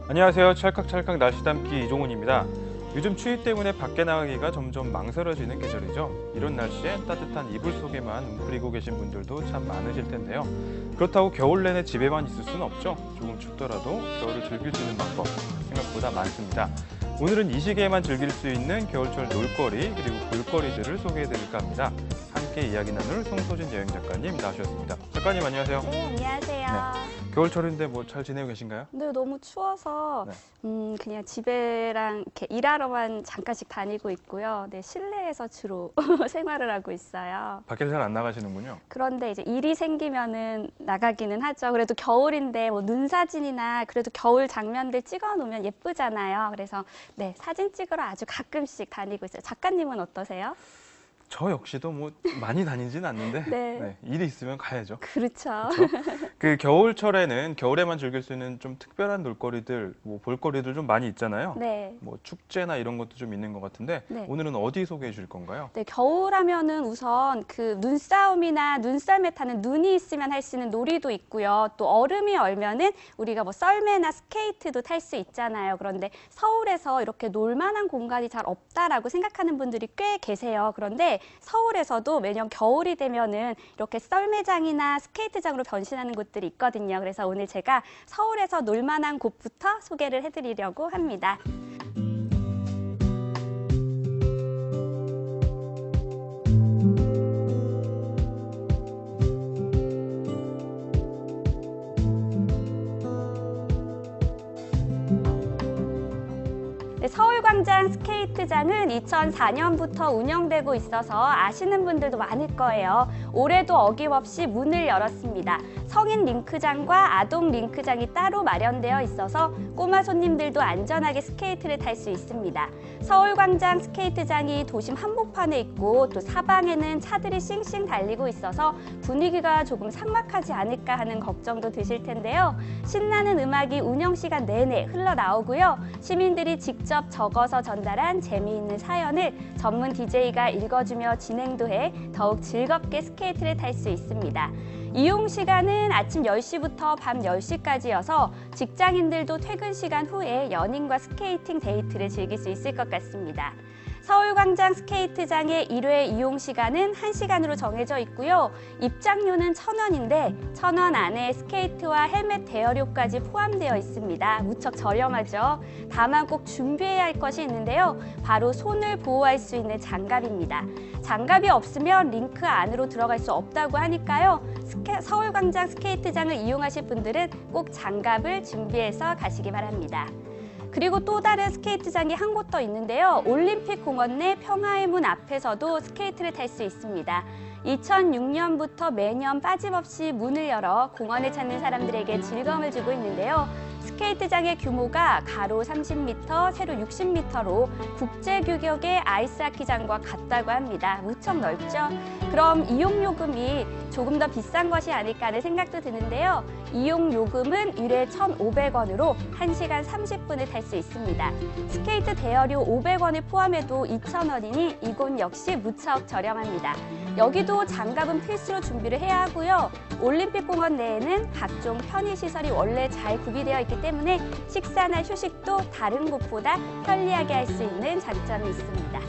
안녕하세요. 찰칵찰칵 날씨 담기 이종훈입니다. 요즘 추위 때문에 밖에 나가기가 점점 망설여지는 계절이죠. 이런 날씨에 따뜻한 이불 속에만 웅크리고 계신 분들도 참 많으실 텐데요. 그렇다고 겨울 내내 집에만 있을 수는 없죠. 조금 춥더라도 겨울을 즐길 수 있는 방법 생각보다 많습니다. 오늘은 이 시기에만 즐길 수 있는 겨울철 놀거리 그리고 볼거리들을 소개해드릴까 합니다. 함께 이야기 나눌 송소진 여행 작가님 나오셨습니다. 작가님 안녕하세요. 네, 안녕하세요. 겨울철인데 뭐 잘 지내고 계신가요? 네, 너무 추워서 그냥 집에랑 이렇게 일하러만 잠깐씩 다니고 있고요. 네, 실내에서 주로 생활을 하고 있어요. 밖에 잘 안 나가시는군요. 그런데 이제 일이 생기면은 나가기는 하죠. 그래도 겨울인데 뭐 눈 사진이나 그래도 겨울 장면들 찍어 놓으면 예쁘잖아요. 그래서 네, 사진 찍으러 아주 가끔씩 다니고 있어요. 작가님은 어떠세요? 저 역시도 뭐 많이 다니진 않는데 네. 일이 있으면 가야죠. 그렇죠. 그 겨울철에는 겨울에만 즐길 수 있는 좀 특별한 놀거리들, 뭐 볼거리들 좀 많이 있잖아요. 네. 뭐 축제나 이런 것도 좀 있는 것 같은데 네. 오늘은 어디 소개해 주실 건가요? 네, 겨울 하면은 우선 그 눈싸움이나 눈썰매 타는 눈이 있으면 할 수 있는 놀이도 있고요. 또 얼음이 얼면은 우리가 뭐 썰매나 스케이트도 탈 수 있잖아요. 그런데 서울에서 이렇게 놀만한 공간이 잘 없다라고 생각하는 분들이 꽤 계세요. 그런데 서울에서도 매년 겨울이 되면은 이렇게 썰매장이나 스케이트장으로 변신하는 곳들이 있거든요. 그래서 오늘 제가 서울에서 놀만한 곳부터 소개를 해드리려고 합니다. 네, 서울광장 스케이트장은 2004년부터 운영되고 있어서 아시는 분들도 많을 거예요. 올해도 어김없이 문을 열었습니다. 성인 링크장과 아동 링크장이 따로 마련되어 있어서 꼬마 손님들도 안전하게 스케이트를 탈 수 있습니다. 서울광장 스케이트장이 도심 한복판에 있고 또 사방에는 차들이 싱싱 달리고 있어서 분위기가 조금 삭막하지 않을까 하는 걱정도 드실 텐데요. 신나는 음악이 운영 시간 내내 흘러나오고요. 시민들이 직접 적어서 전달한 재미있는 사연을 전문 DJ가 읽어주며 진행도 해 더욱 즐겁게 스케이트를 탈 수 있습니다. 이용 시간은 아침 10시부터 밤 10시까지여서 직장인들도 퇴근 시간 후에 연인과 스케이팅 데이트를 즐길 수 있을 것 같습니다. 서울광장 스케이트장의 1회 이용 시간은 1시간으로 정해져 있고요. 입장료는 1,000원인데 1,000원 안에 스케이트와 헬멧 대여료까지 포함되어 있습니다. 무척 저렴하죠. 다만 꼭 준비해야 할 것이 있는데요. 바로 손을 보호할 수 있는 장갑입니다. 장갑이 없으면 링크 안으로 들어갈 수 없다고 하니까요. 서울광장 스케이트장을 이용하실 분들은 꼭 장갑을 준비해서 가시기 바랍니다. 그리고 또 다른 스케이트장이 한 곳 더 있는데요. 올림픽 공원 내 평화의 문 앞에서도 스케이트를 탈 수 있습니다. 2006년부터 매년 빠짐없이 문을 열어 공원을 찾는 사람들에게 즐거움을 주고 있는데요. 스케이트장의 규모가 가로 30m, 세로 60m로 국제 규격의 아이스하키장과 같다고 합니다. 무척 넓죠? 그럼 이용 요금이 조금 더 비싼 것이 아닐까 하는 생각도 드는데요. 이용 요금은 1회 1,500원으로 1시간 30분을 탈 수 있습니다. 스케이트 대여료 500원을 포함해도 2,000원이니 이곳 역시 무척 저렴합니다. 여기도 장갑은 필수로 준비를 해야 하고요. 올림픽공원 내에는 각종 편의시설이 원래 잘 구비되어 있기 때문에 식사나 휴식도 다른 곳보다 편리하게 할 수 있는 장점이 있습니다.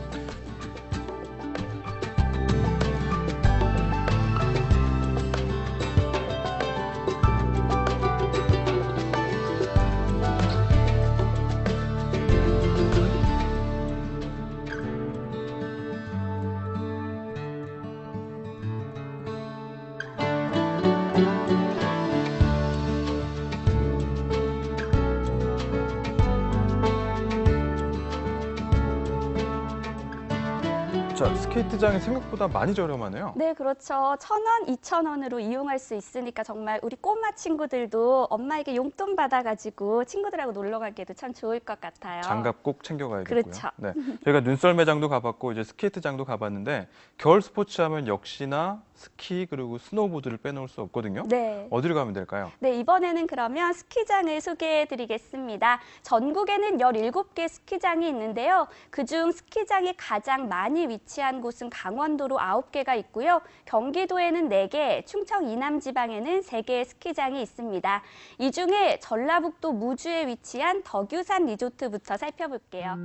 자, 스케이트장이 생각보다 많이 저렴하네요. 네, 그렇죠. 1,000원, 2,000원으로 이용할 수 있으니까 정말 우리 꼬마 친구들도 엄마에게 용돈 받아가지고 친구들하고 놀러 가기에도 참 좋을 것 같아요. 장갑 꼭 챙겨가야겠고요. 그렇죠. 네, 저희가 눈썰매장도 가봤고 이제 스케이트장도 가봤는데 겨울 스포츠 하면 역시나 스키 그리고 스노우보드를 빼놓을 수 없거든요. 네. 어디로 가면 될까요? 네, 이번에는 그러면 스키장을 소개해 드리겠습니다. 전국에는 17개 스키장이 있는데요. 그중 스키장이 가장 많이 위치한 곳은 강원도로 9개가 있고요. 경기도에는 4개, 충청 이남 지방에는 3개의 스키장이 있습니다. 이 중에 전라북도 무주에 위치한 덕유산 리조트부터 살펴볼게요.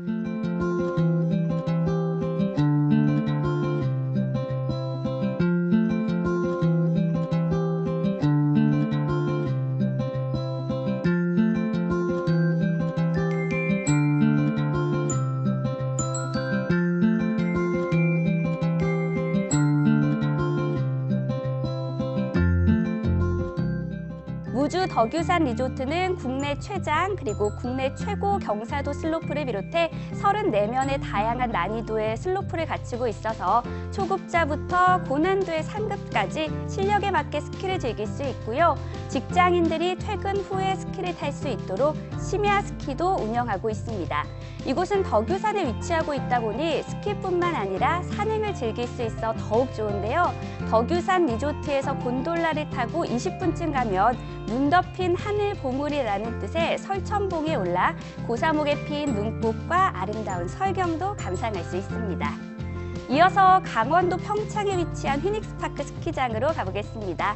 무주 덕유산 리조트는 국내 최장 그리고 국내 최고 경사도 슬로프를 비롯해 34면의 다양한 난이도의 슬로프를 갖추고 있어서 초급자부터 고난도의 상급까지 실력에 맞게 스키를 즐길 수 있고요. 직장인들이 퇴근 후에 스키를 탈 수 있도록 심야 스키도 운영하고 있습니다. 이곳은 덕유산에 위치하고 있다 보니 스키뿐만 아니라 산행을 즐길 수 있어 더욱 좋은데요. 덕유산 리조트에서 곤돌라를 타고 20분쯤 가면 눈 덮인 하늘 보물이라는 뜻의 설천봉에 올라 고사목에 핀 눈꽃과 아름다운 설경도 감상할 수 있습니다. 이어서 강원도 평창에 위치한 휘닉스파크 스키장으로 가보겠습니다.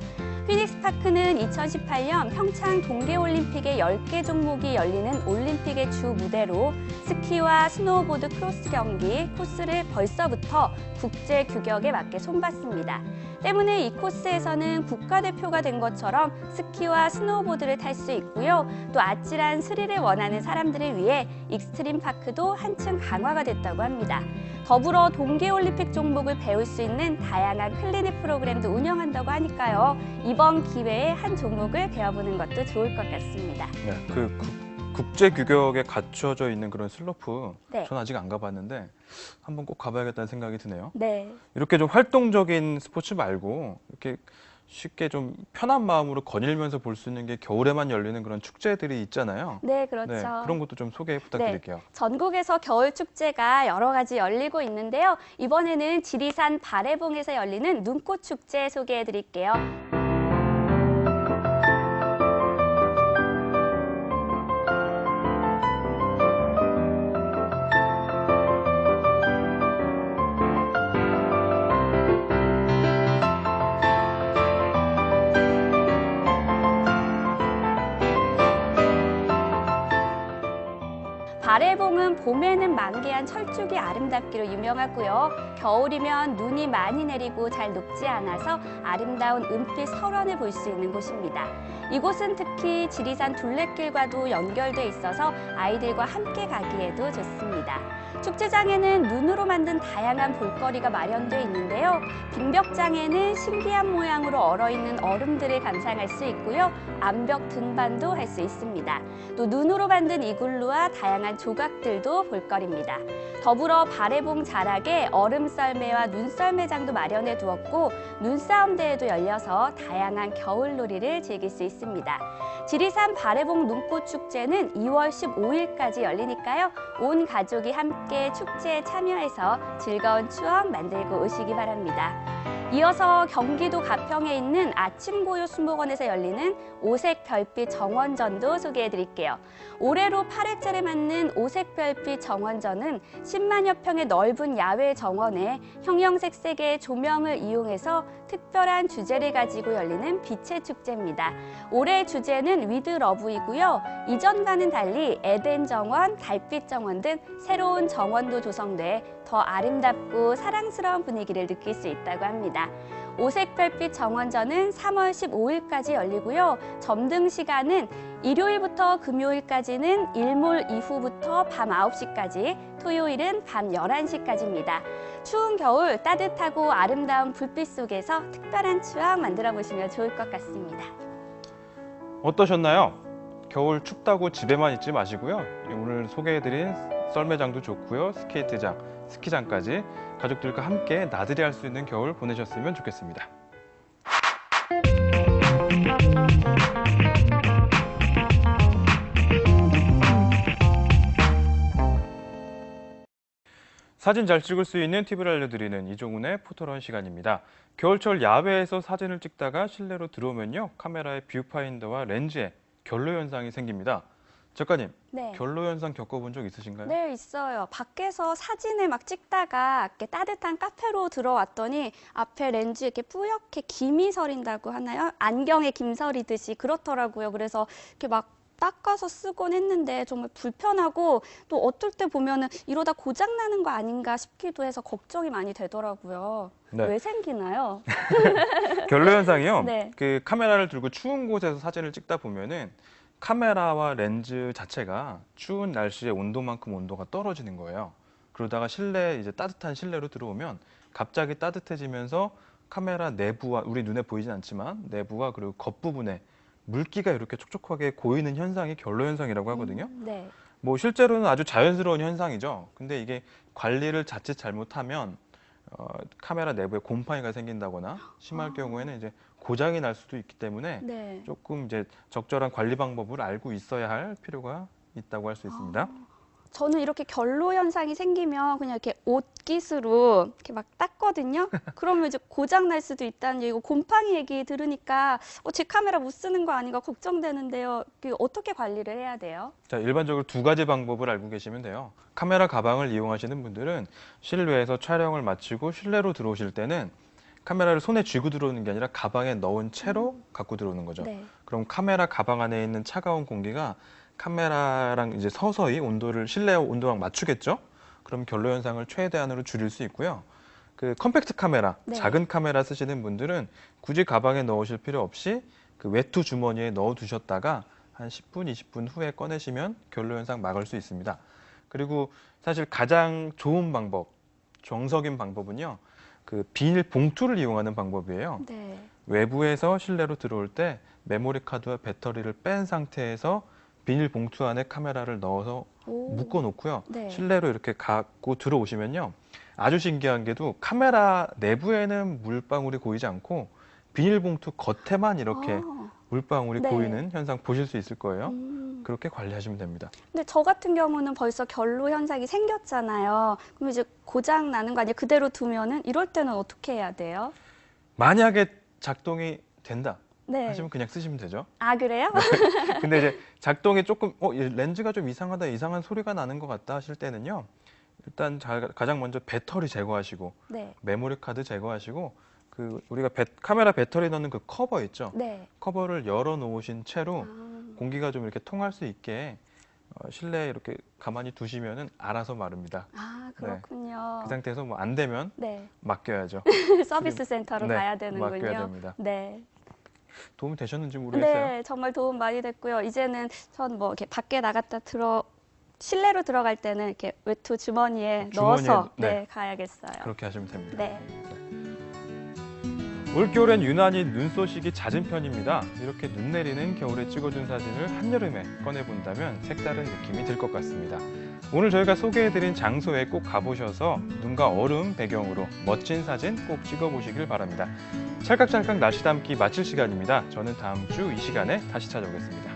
휘닉스파크는 2018년 평창 동계올림픽의 10개 종목이 열리는 올림픽의 주 무대로 스키와 스노우보드 크로스 경기 코스를 벌써부터 국제 규격에 맞게 손봤습니다. 때문에 이 코스에서는 국가대표가 된 것처럼 스키와 스노우보드를 탈 수 있고요. 또 아찔한 스릴을 원하는 사람들을 위해 익스트림 파크도 한층 강화가 됐다고 합니다. 더불어 동계올림픽 종목을 배울 수 있는 다양한 클리닉 프로그램도 운영한다고 하니까요. 이번 기회에 한 종목을 배워보는 것도 좋을 것 같습니다. 네, 국제 규격에 갖춰져 있는 그런 슬로프, 네. 전 아직 안 가봤는데 한번 꼭 가봐야겠다는 생각이 드네요. 네. 이렇게 좀 활동적인 스포츠 말고 이렇게 쉽게 좀 편한 마음으로 거닐면서 볼 수 있는 게 겨울에만 열리는 그런 축제들이 있잖아요. 네, 그렇죠. 네, 그런 것도 좀 소개 부탁드릴게요. 네, 전국에서 겨울 축제가 여러 가지 열리고 있는데요. 이번에는 지리산 발해봉에서 열리는 눈꽃 축제 소개해 드릴게요. 발해봉은 봄에는 만개한 철쭉이 아름답기로 유명하고요. 겨울이면 눈이 많이 내리고 잘 녹지 않아서 아름다운 은빛 설원을 볼 수 있는 곳입니다. 이곳은 특히 지리산 둘레길과도 연결돼 있어서 아이들과 함께 가기에도 좋습니다. 축제장에는 눈으로 만든 다양한 볼거리가 마련돼 있는데요. 빙벽장에는 신기한 모양으로 얼어있는 얼음들을 감상할 수 있고요. 암벽 등반도 할 수 있습니다. 또 눈으로 만든 이글루와 다양한 조각들도 볼거리입니다. 더불어 발해봉 자락에 얼음 썰매와 눈썰매장도 마련해 두었고 눈싸움 대회도 열려서 다양한 겨울놀이를 즐길 수 있습니다. 지리산 발해봉 눈꽃 축제는 2월 15일까지 열리니까요. 온 가족이 함께 축제에 참여해서 즐거운 추억 만들고 오시기 바랍니다. 이어서 경기도 가평에 있는 아침고요 수목원에서 열리는 오색 별빛 정원전도 소개해 드릴게요. 올해로 8회째를 맞는 오색 별빛 정원전은 10만여 평의 넓은 야외 정원에 형형색색의 조명을 이용해서 특별한 주제를 가지고 열리는 빛의 축제입니다. 올해 주제는 위드 러브이고요. 이전과는 달리 에덴 정원, 달빛 정원 등 새로운 정원도 조성돼 더 아름답고 사랑스러운 분위기를 느낄 수 있다고 합니다. 오색별빛 정원전은 3월 15일까지 열리고요. 점등 시간은 일요일부터 금요일까지는 일몰 이후부터 밤 9시까지, 토요일은 밤 11시까지입니다. 추운 겨울 따뜻하고 아름다운 불빛 속에서 특별한 추억 만들어 보시면 좋을 것 같습니다. 어떠셨나요? 겨울 춥다고 집에만 있지 마시고요. 오늘 소개해드린 썰매장도 좋고요. 스케이트장, 스키장까지 가족들과 함께 나들이 할 수 있는 겨울 보내셨으면 좋겠습니다. 사진 잘 찍을 수 있는 팁을 알려드리는 이종훈의 포토런 시간입니다. 겨울철 야외에서 사진을 찍다가 실내로 들어오면요. 카메라의 뷰파인더와 렌즈에 결로 현상이 생깁니다. 작가님, 네. 결로 현상 겪어본 적 있으신가요? 네, 있어요. 밖에서 사진을 막 찍다가 이렇게 따뜻한 카페로 들어왔더니 앞에 렌즈에 이렇게 뿌옇게 김이 서린다고 하나요? 안경에 김 서리듯이 그렇더라고요. 그래서 이렇게 막 닦아서 쓰곤 했는데 정말 불편하고 또 어떨 때 보면은 이러다 고장 나는 거 아닌가 싶기도 해서 걱정이 많이 되더라고요. 네. 왜 생기나요? 결로 현상이요. 네. 그 카메라를 들고 추운 곳에서 사진을 찍다 보면은 카메라와 렌즈 자체가 추운 날씨에 온도만큼 온도가 떨어지는 거예요. 그러다가 실내 이제 따뜻한 실내로 들어오면 갑자기 따뜻해지면서 카메라 내부와 우리 눈에 보이진 않지만 내부와 그리고 겉부분에 물기가 이렇게 촉촉하게 고이는 현상이 결로 현상이라고 하거든요. 네. 뭐 실제로는 아주 자연스러운 현상이죠. 근데 이게 관리를 자칫 잘못하면 카메라 내부에 곰팡이가 생긴다거나 심할 경우에는 이제 고장이 날 수도 있기 때문에 네. 조금 이제 적절한 관리 방법을 알고 있어야 할 필요가 있다고 할 수 있습니다. 저는 이렇게 결로 현상이 생기면 그냥 이렇게 옷깃으로 이렇게 막 닦거든요. 그러면 이제 고장 날 수도 있다는 얘기고 곰팡이 얘기 들으니까 제 카메라 못 쓰는 거 아닌가 걱정되는데요. 어떻게 관리를 해야 돼요? 자, 일반적으로 두 가지 방법을 알고 계시면 돼요. 카메라 가방을 이용하시는 분들은 실외에서 촬영을 마치고 실내로 들어오실 때는 카메라를 손에 쥐고 들어오는 게 아니라 가방에 넣은 채로 갖고 들어오는 거죠. 네. 그럼 카메라 가방 안에 있는 차가운 공기가 카메라랑 이제 서서히 온도를 실내 온도랑 맞추겠죠? 그럼 결로 현상을 최대한으로 줄일 수 있고요. 그 컴팩트 카메라, 네. 작은 카메라 쓰시는 분들은 굳이 가방에 넣으실 필요 없이 그 외투 주머니에 넣어 두셨다가 한 10분, 20분 후에 꺼내시면 결로 현상 막을 수 있습니다. 그리고 사실 가장 좋은 방법, 정석인 방법은요. 그 비닐 봉투를 이용하는 방법이에요. 네. 외부에서 실내로 들어올 때 메모리 카드와 배터리를 뺀 상태에서 비닐 봉투 안에 카메라를 넣어서 묶어 놓고요. 네. 실내로 이렇게 갖고 들어오시면요. 아주 신기한 게도 카메라 내부에는 물방울이 고이지 않고 비닐 봉투 겉에만 이렇게 물방울이 네. 고이는 현상 보실 수 있을 거예요. 음. 그렇게 관리하시면 됩니다. 근데 저 같은 경우는 벌써 결로 현상이 생겼잖아요. 그럼 이제 고장 나는 거 아니에요? 그대로 두면은 이럴 때는 어떻게 해야 돼요? 만약에 작동이 된다 네. 하시면 그냥 쓰시면 되죠. 아, 그래요? 근데 이제 작동이 조금 이 렌즈가 좀 이상하다, 이상한 소리가 나는 것 같다 하실 때는요. 일단 가장 먼저 배터리 제거하시고 네. 메모리 카드 제거하시고 그 우리가 카메라 배터리 넣는 그 커버 있죠. 네. 커버를 열어 놓으신 채로 아. 공기가 좀 이렇게 통할 수 있게 실내에 이렇게 가만히 두시면은 알아서 마릅니다. 아, 그렇군요. 그 상태에서 뭐 안 되면 네. 맡겨야죠. 서비스 센터로 네, 가야 되는군요. 맡겨야 됩니다. 네. 도움이 되셨는지 모르겠어요. 네, 정말 도움 많이 됐고요. 이제는 전 뭐 이렇게 밖에 나갔다 실내로 들어갈 때는 이렇게 외투 주머니에 넣어서 네. 가야겠어요. 그렇게 하시면 됩니다. 네. 올겨울엔 유난히 눈 쏘시기 잦은 편입니다. 이렇게 눈 내리는 겨울에 찍어준 사진을 한여름에 꺼내본다면 색다른 느낌이 들 것 같습니다. 오늘 저희가 소개해드린 장소에 꼭 가보셔서 눈과 얼음 배경으로 멋진 사진 꼭 찍어보시길 바랍니다. 찰칵찰칵 날씨 담기 마칠 시간입니다. 저는 다음 주 이 시간에 다시 찾아오겠습니다.